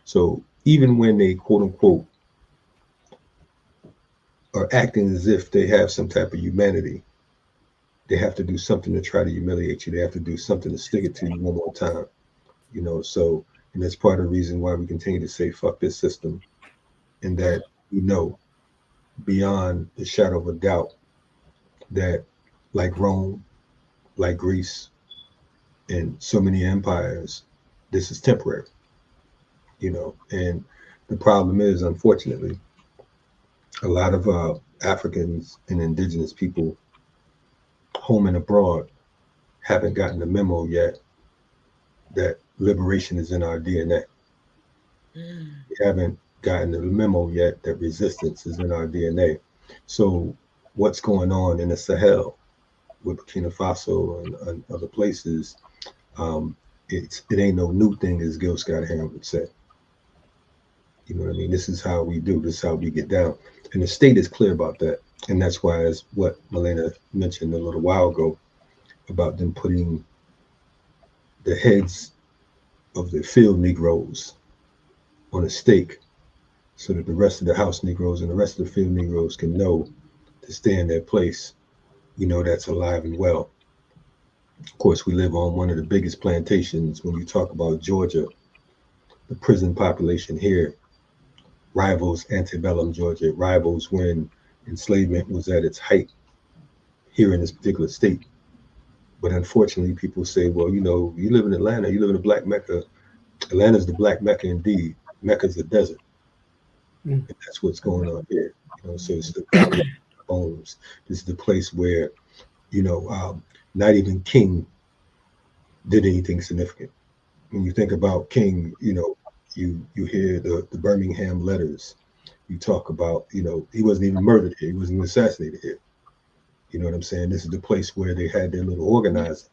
So even when they, quote unquote, are acting as if they have some type of humanity, they have to do something to try to humiliate you. They have to do something to stick it to you one more time. So, and that's part of the reason why we continue to say, fuck this system. And that we know beyond the shadow of a doubt that, like Rome, like Greece, and so many empires, this is temporary. And the problem is, unfortunately, a lot of Africans and indigenous people, home and abroad, haven't gotten the memo yet that liberation is in our DNA. We haven't gotten the memo yet that resistance is in our DNA. So what's going on in the Sahel with Burkina Faso and other places, it ain't no new thing, as Gil Scott-Heron would say. You know what I mean? This is how we do. This is how we get down. And the state is clear about that. And that's why, as what Melina mentioned a little while ago, about them putting the heads of the field Negroes on a stake so that the rest of the house Negroes and the rest of the field Negroes can know to stay in their place, that's alive and well. Of course, we live on one of the biggest plantations. When you talk about Georgia, the prison population here rivals antebellum Georgia. It rivals when enslavement was at its height here in this particular state. But unfortunately, people say, well, you live in Atlanta, you live in a black Mecca. Atlanta's the black Mecca indeed. Mecca's the desert. And that's what's going on here. So it's the bones. This is the place where, not even King did anything significant. When you think about King, you hear the Birmingham letters. You talk about, he wasn't even murdered here. He wasn't even assassinated here. You know what I'm saying? This is the place where they had their little organizing.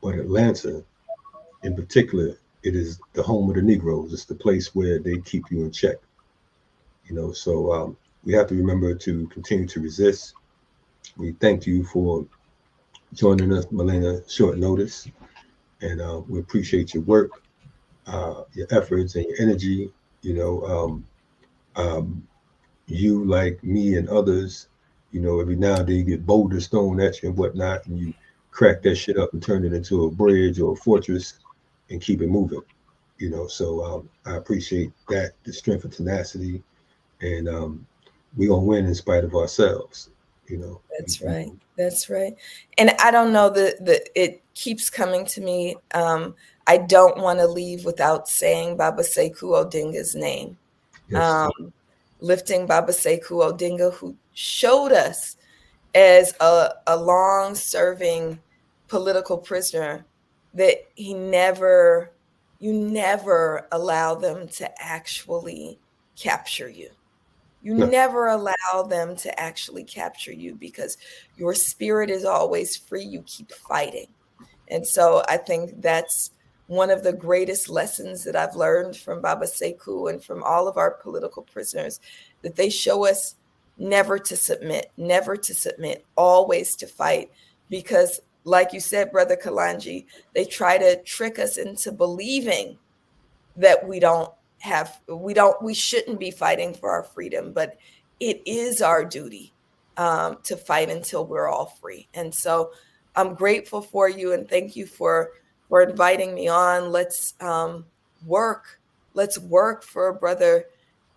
But Atlanta, in particular, it is the home of the Negroes. It's the place where they keep you in check. So we have to remember to continue to resist. We thank you for joining us, Melina, short notice. And we appreciate your work, your efforts, and your energy. You, like me and others, every now and then you get boulders thrown at you and whatnot, and you crack that shit up and turn it into a bridge or a fortress and keep it moving. So I appreciate that, the strength and tenacity, and we're gonna win in spite of ourselves. That's right. That's right. And I don't know it keeps coming to me. I don't want to leave without saying Baba Sekou Odinga's name. Yes. lifting Baba Sekou Odinga, who showed us as a long-serving political prisoner that you never allow them to actually capture you. You never allow them to actually capture you because your spirit is always free. You keep fighting. And so I think that's one of the greatest lessons that I've learned from Baba Sekou and from all of our political prisoners, that they show us never to submit, always to fight. Because like you said, Brother Kalanji, they try to trick us into believing that we shouldn't be fighting for our freedom, but it is our duty to fight until we're all free. And so I'm grateful for you and thank you for inviting me on. Let's work for Brother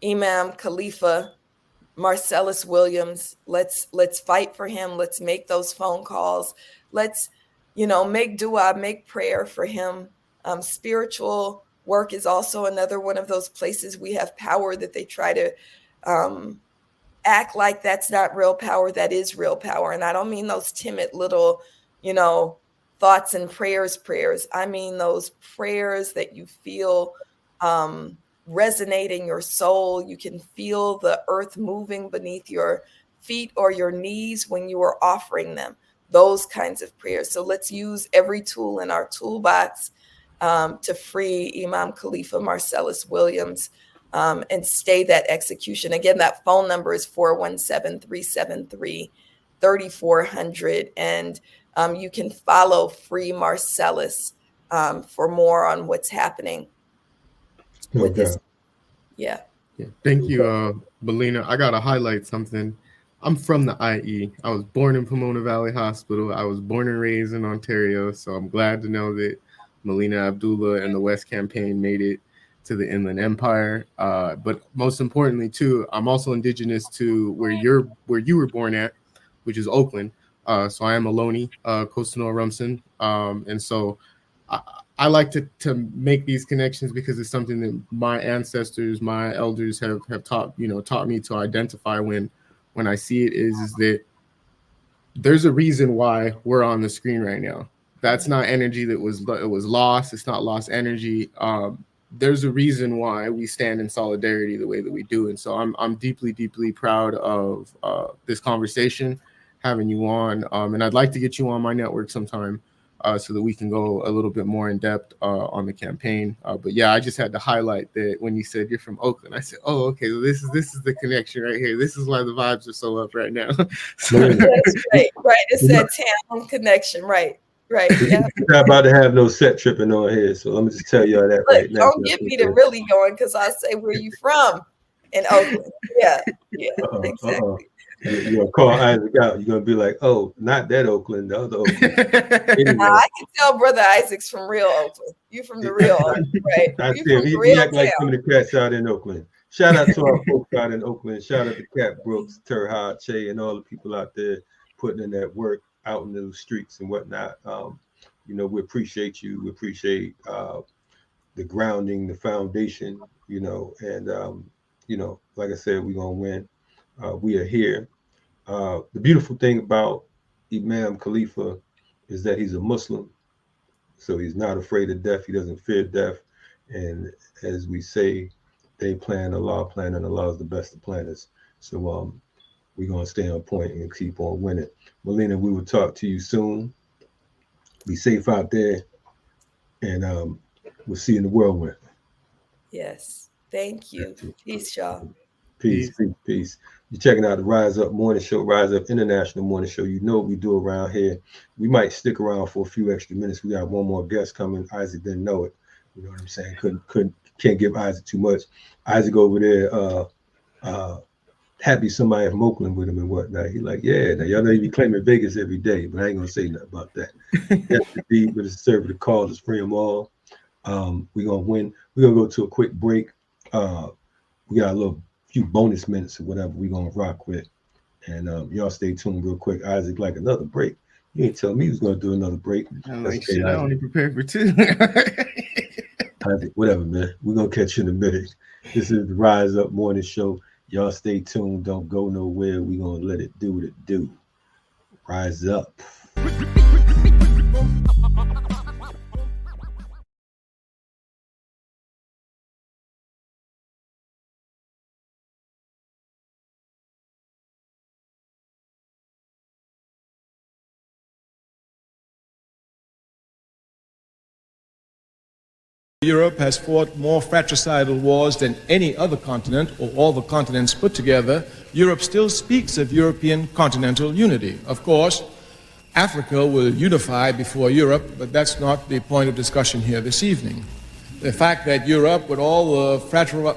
Imam Khalifa Marcellus Williams. Let's fight for him. Let's make those phone calls. Let's, make dua, make prayer for him. Spiritual work is also another one of those places we have power that they try to act like that's not real power. That is real power. And I don't mean those timid little, thoughts and prayers. I mean those prayers that you feel resonate in your soul. You can feel the earth moving beneath your feet or your knees when you are offering them. Those kinds of prayers. So let's use every tool in our toolbox to free Imam Khalifa Marcellus Williams and stay that execution. Again, that phone number is 417-373-3400. And you can follow Free Marcellus for more on what's happening with this. Yeah. Thank you, Melina. I got to highlight something. I'm from the IE. I was born in Pomona Valley Hospital. I was born and raised in Ontario. So I'm glad to know that Melina, Abdullah, and the West Campaign made it to the Inland Empire. But most importantly, too, I'm also indigenous to where you were born at, which is Oakland. So I am Ohlone, Coastal Rumsen. And so I like to make these connections because it's something that my ancestors, my elders have taught me to identify when I see it is that there's a reason why we're on the screen right now. That's not energy that was lost. It's not lost energy. There's a reason why we stand in solidarity the way that we do. And so I'm deeply, deeply proud of this conversation, having you on. And I'd like to get you on my network sometime so that we can go a little bit more in depth on the campaign. But yeah, I just had to highlight that when you said you're from Oakland, I said, oh, okay, well, this is the connection right here. This is why the vibes are so up right now. That's great, right? It's that town connection, right? Yeah. We're not about to have no set tripping on here, so let me just tell y'all that right now. Don't get me to really going because I say, where you from? In Oakland. Yeah, exactly. You're gonna call Isaac out. You're gonna be like, "Oh, not that Oakland, the other Oakland." Anyway. I can tell Brother Isaac's from real Oakland. You from the real Oakland, right? I see him. He act like some of the cats out in Oakland. Shout out to our folks out in Oakland. Shout out to Cat Brooks, Terha, Che, and all the people out there putting in that work out in the streets and whatnot. We appreciate you. We appreciate the grounding, the foundation. And like I said, we're gonna win. We are here. The beautiful thing about Imam Khalifa is that he's a Muslim, so he's not afraid of death. He doesn't fear death, and as we say, they plan Allah, and Allah is the best of planners. So we're gonna stay on point and keep on winning. Melina, we will talk to you soon. Be safe out there, and we'll see you in the whirlwind. Yes, thank you. Peace, y'all. Peace. You're checking out the Rise Up Morning Show, Rise Up International Morning Show. You know what we do around here. We might stick around for a few extra minutes. We got one more guest coming. Isaac didn't know it. You know what I'm saying? Can't give Isaac too much. Isaac over there, happy somebody from Oakland with him and whatnot. He like, yeah, now y'all know he be claiming Vegas every day, but I ain't gonna say nothing about that. That's the deep, but it's serve the cause, free them all. We're gonna win. We're gonna go to a quick break. We got a few bonus minutes or whatever we're gonna rock with. And y'all stay tuned real quick. Isaac, like another break. You ain't tell me he was gonna do another break. I'm like, shit, I only prepared for 2. Isaac, whatever, man. We're gonna catch you in a minute. This is the Rise Up Morning Show. Y'all stay tuned. Don't go nowhere. We're going to let it do what it do. Rise up. Europe has fought more fratricidal wars than any other continent, or all the continents put together. Europe still speaks of European continental unity. Of course, Africa will unify before Europe, but that's not the point of discussion here this evening. The fact that Europe, with all the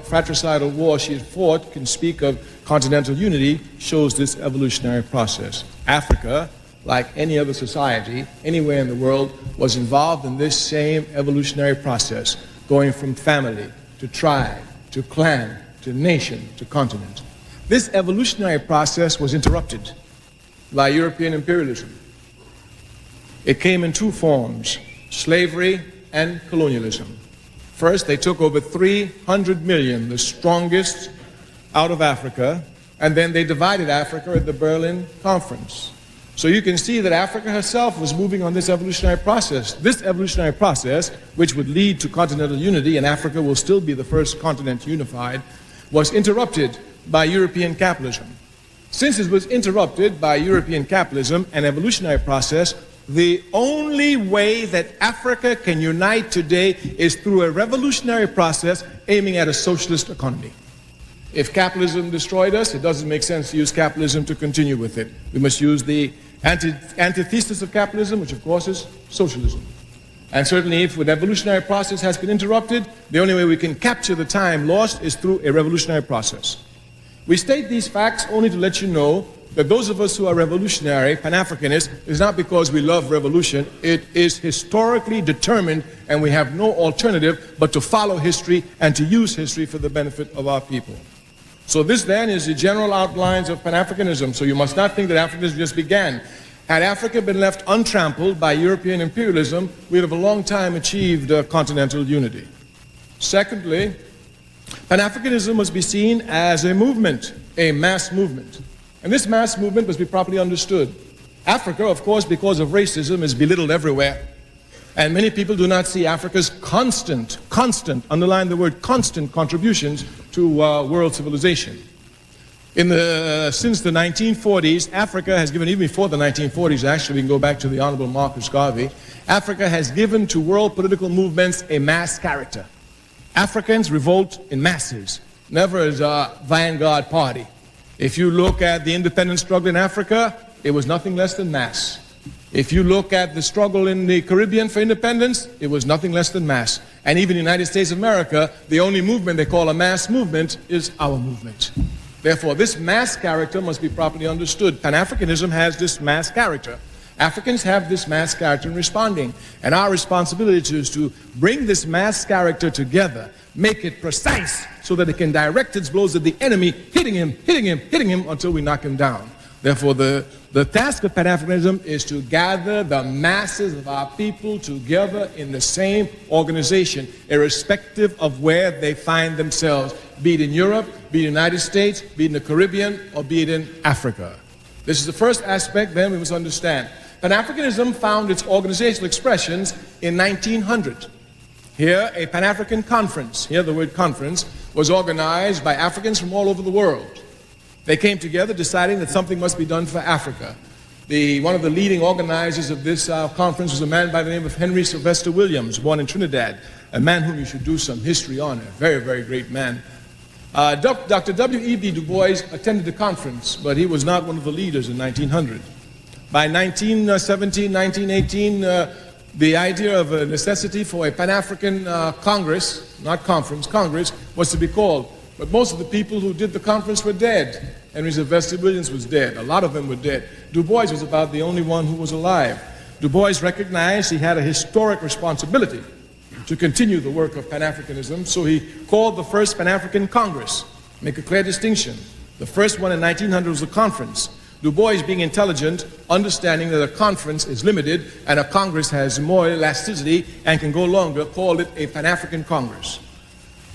fratricidal wars she has fought, can speak of continental unity shows this evolutionary process. Africa, like any other society anywhere in the world, was involved in this same evolutionary process, going from family to tribe to clan to nation to continent. This evolutionary process was interrupted by European imperialism. It came in two forms: slavery and colonialism. First, they took over 300 million, the strongest, out of Africa, and then they divided Africa at the Berlin Conference. So you can see that Africa herself was moving on this evolutionary process. This evolutionary process, which would lead to continental unity, and Africa will still be the first continent unified, was interrupted by European capitalism. Since it was interrupted by European capitalism, an evolutionary process, the only way that Africa can unite today is through a revolutionary process aiming at a socialist economy. If capitalism destroyed us, it doesn't make sense to use capitalism to continue with it. We must use the antithesis of capitalism, which of course is socialism. And certainly if an evolutionary process has been interrupted, the only way we can capture the time lost is through a revolutionary process. We state these facts only to let you know that those of us who are revolutionary, Pan-Africanists, is not because we love revolution. It is historically determined, and we have no alternative but to follow history and to use history for the benefit of our people. So this then is the general outlines of Pan-Africanism. So you must not think that Africanism just began. Had Africa been left untrampled by European imperialism, we'd have a long time achieved continental unity. Secondly, Pan-Africanism must be seen as a movement, a mass movement. And this mass movement must be properly understood. Africa, of course, because of racism, is belittled everywhere. And many people do not see Africa's constant, underline the word constant, contributions to world civilization. Since the 1940s, Africa has given, even before the 1940s actually, we can go back to the Honorable Marcus Garvey, Africa has given to world political movements a mass character. Africans revolt in masses, never as a vanguard party. If you look at the independence struggle in Africa, it was nothing less than mass. If you look at the struggle in the Caribbean for independence, it was nothing less than mass. And even in the United States of America, the only movement they call a mass movement is our movement. Therefore, this mass character must be properly understood. Pan-Africanism has this mass character. Africans have this mass character in responding. And our responsibility is to bring this mass character together, make it precise so that it can direct its blows at the enemy, hitting him until we knock him down. Therefore, the task of Pan-Africanism is to gather the masses of our people together in the same organization, irrespective of where they find themselves, be it in Europe, be it in the United States, be it in the Caribbean, or be it in Africa. This is the first aspect, then we must understand. Pan-Africanism found its organizational expressions in 1900. Here, a Pan-African conference, here the word conference, was organized by Africans from all over the world. They came together deciding that something must be done for Africa. One of the leading organizers of this conference was a man by the name of Henry Sylvester Williams, born in Trinidad, a man whom you should do some history on, a very, very great man. Dr. W.E.B. Du Bois attended the conference, but he was not one of the leaders in 1900. By 1917, 1918, the idea of a necessity for a Pan-African Congress, not conference, Congress, was to be called. But most of the people who did the conference were dead. Henry Sylvester Williams was dead. A lot of them were dead. Du Bois was about the only one who was alive. Du Bois recognized he had a historic responsibility to continue the work of Pan-Africanism, so he called the first Pan-African Congress. Make a clear distinction. The first one in 1900 was a conference. Du Bois, being intelligent, understanding that a conference is limited and a Congress has more elasticity and can go longer, called it a Pan-African Congress.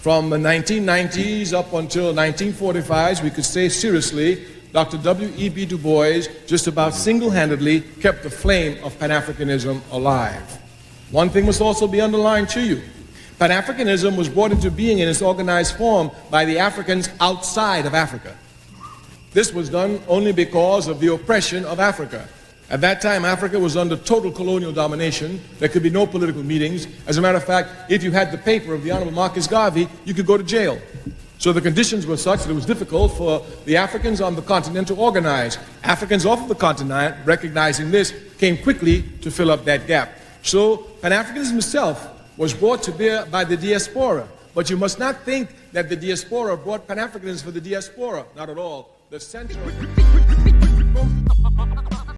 From the 1990s up until 1945, we could say seriously, Dr. W.E.B. Du Bois just about single-handedly kept the flame of Pan-Africanism alive. One thing must also be underlined to you. Pan-Africanism was brought into being in its organized form by the Africans outside of Africa. This was done only because of the oppression of Africa. At that time, Africa was under total colonial domination. There could be no political meetings. As a matter of fact, if you had the paper of the Honorable Marcus Garvey, you could go to jail. So the conditions were such that it was difficult for the Africans on the continent to organize. Africans off of the continent, recognizing this, came quickly to fill up that gap. So Pan-Africanism itself was brought to bear by the diaspora. But you must not think that the diaspora brought Pan-Africanism for the diaspora. Not at all. The center